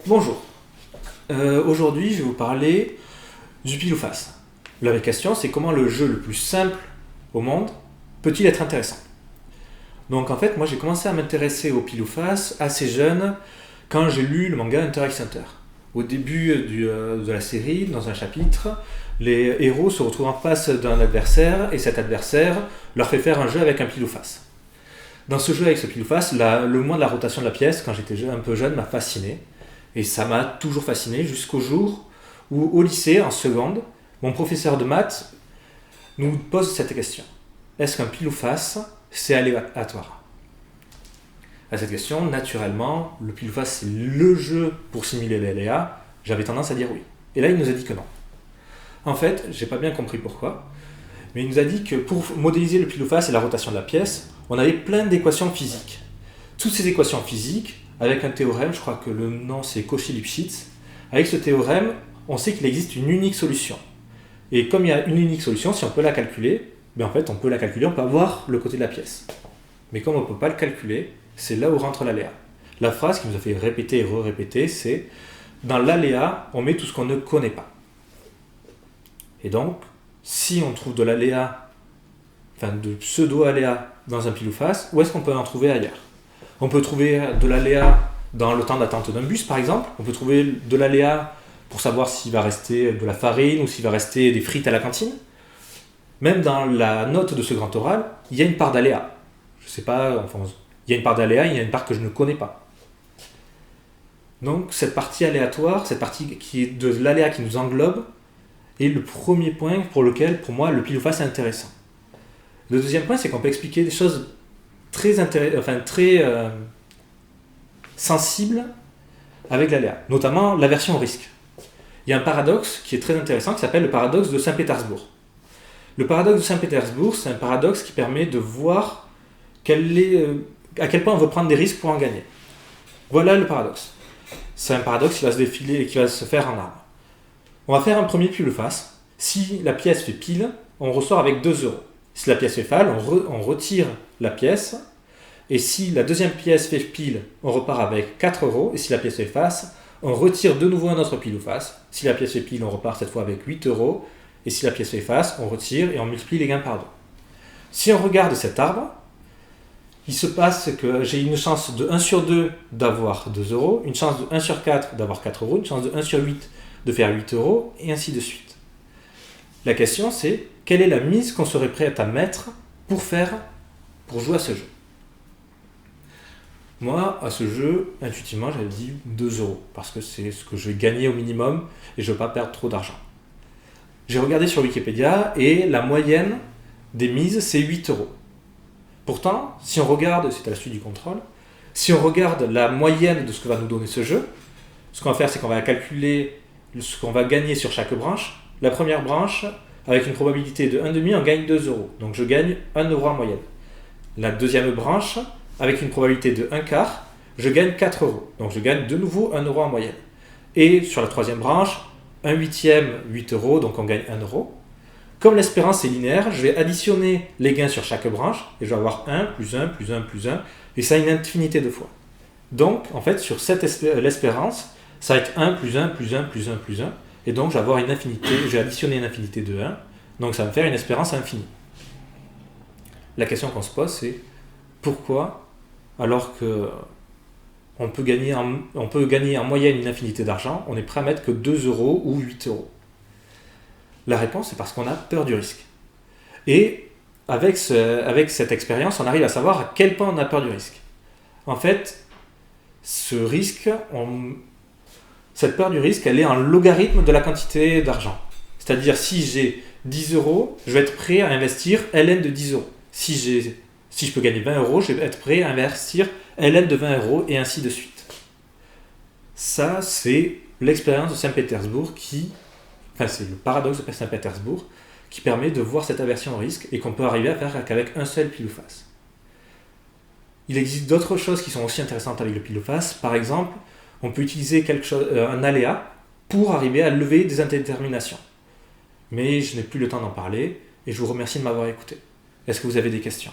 Bonjour. Aujourd'hui, je vais vous parler du pile ou face. La vraie question, c'est comment le jeu le plus simple au monde peut-il être intéressant? Donc en fait, moi j'ai commencé à m'intéresser au pile ou face assez jeune quand j'ai lu le manga Hunter x Hunter. Au début de la série, dans un chapitre, les héros se retrouvent en face d'un adversaire et cet adversaire leur fait faire un jeu avec un pile ou face. Dans ce jeu avec ce pile ou face, le moyen de la rotation de la pièce, quand j'étais un peu jeune, m'a fasciné. Et ça m'a toujours fasciné jusqu'au jour où, au lycée, en seconde, mon professeur de maths nous pose cette question. Est-ce qu'un pile ou face, c'est aléatoire? À cette question, naturellement, le pile ou face, c'est le jeu pour simuler les aléas. J'avais tendance à dire oui. Et là, il nous a dit que non. En fait, j'ai pas bien compris pourquoi, mais il nous a dit que pour modéliser le pile ou face et la rotation de la pièce, on avait plein d'équations physiques. Toutes ces équations physiques, avec un théorème, je crois que le nom c'est Cauchy-Lipschitz, avec ce théorème, on sait qu'il existe une unique solution. Et comme il y a une unique solution, si on peut la calculer, ben en fait on peut la calculer, on peut avoir le côté de la pièce. Mais comme on ne peut pas le calculer, c'est là où rentre l'aléa. La phrase qui nous a fait répéter et re-répéter, c'est dans l'aléa, on met tout ce qu'on ne connaît pas. Et donc, si on trouve de l'aléa, enfin de pseudo-aléa dans un pile ou face, où est-ce qu'on peut en trouver ailleurs? On peut trouver de l'aléa dans le temps d'attente d'un bus, par exemple. On peut trouver de l'aléa pour savoir s'il va rester de la farine ou s'il va rester des frites à la cantine. Même dans la note de ce grand oral, il y a une part d'aléa. Je ne sais pas, enfin, il y a une part d'aléa, il y a une part que je ne connais pas. Donc cette partie aléatoire, cette partie qui est de l'aléa qui nous englobe, est le premier point pour lequel, pour moi, le pile ou face est intéressant. Le deuxième point, c'est qu'on peut expliquer des choses très sensible avec l'aléa, notamment l'aversion au risque. Il y a un paradoxe qui est très intéressant qui s'appelle le paradoxe de Saint-Pétersbourg. Le paradoxe de Saint-Pétersbourg, c'est un paradoxe qui permet de voir à quel point on veut prendre des risques pour en gagner. Voilà le paradoxe. C'est un paradoxe qui va se défiler et qui va se faire en arbre. On va faire un premier pile ou face. Si la pièce fait pile, on ressort avec 2 euros. Si la pièce fait face, on retire la pièce. Et si la deuxième pièce fait pile, on repart avec 4 euros. Et si la pièce fait face, on retire de nouveau un autre pile ou face. Si la pièce fait pile, on repart cette fois avec 8 euros. Et si la pièce fait face, on retire et on multiplie les gains par 2. Si on regarde cet arbre, il se passe que j'ai une chance de 1 sur 2 d'avoir 2 euros, une chance de 1 sur 4 d'avoir 4 euros, une chance de 1 sur 8 de faire 8 euros, et ainsi de suite. La question c'est, quelle est la mise qu'on serait prêt à mettre pour jouer à ce jeu? Moi, à ce jeu, intuitivement, j'avais dit 2 euros, parce que c'est ce que je vais gagner au minimum, et je ne veux pas perdre trop d'argent. J'ai regardé sur Wikipédia, et la moyenne des mises, c'est 8 euros. Pourtant, si on regarde, c'est à la suite du contrôle, si on regarde la moyenne de ce que va nous donner ce jeu, ce qu'on va faire, c'est qu'on va calculer ce qu'on va gagner sur chaque branche. La première branche, avec une probabilité de 1,5, on gagne 2 euros. Donc je gagne 1 euro en moyenne. La deuxième branche, avec une probabilité de 1 quart, je gagne 4 euros. Donc je gagne de nouveau 1 euro en moyenne. Et sur la troisième branche, 1 huitième, 8 euros, donc on gagne 1 euro. Comme l'espérance est linéaire, je vais additionner les gains sur chaque branche, et je vais avoir 1, plus 1, plus 1, plus 1, et ça une infinité de fois. Donc, en fait, sur l'espérance, ça va être 1, plus 1, plus 1, plus 1, plus 1, et donc je vais avoir une infinité, je vais additionner une infinité de 1, donc ça va me faire une espérance infinie. La question qu'on se pose, c'est pourquoi, alors que on peut gagner en moyenne une infinité d'argent, on est prêt à mettre que 2 euros ou 8 euros? La réponse, c'est parce qu'on a peur du risque. Et avec cette expérience, on arrive à savoir à quel point on a peur du risque. En fait, ce risque, cette peur du risque, elle est en logarithme de la quantité d'argent. C'est-à-dire, si j'ai 10 euros, je vais être prêt à investir ln de 10 euros. Si je peux gagner 20 euros, je vais être prêt à investir ln de 20 euros, et ainsi de suite. Ça, c'est l'expérience de Saint-Pétersbourg c'est le paradoxe de Saint-Pétersbourg qui permet de voir cette aversion au risque et qu'on peut arriver à faire qu'avec un seul pile ou face. Il existe d'autres choses qui sont aussi intéressantes avec le pile ou face. Par exemple, on peut utiliser un aléa pour arriver à lever des indéterminations. Mais je n'ai plus le temps d'en parler et je vous remercie de m'avoir écouté. Est-ce que vous avez des questions ?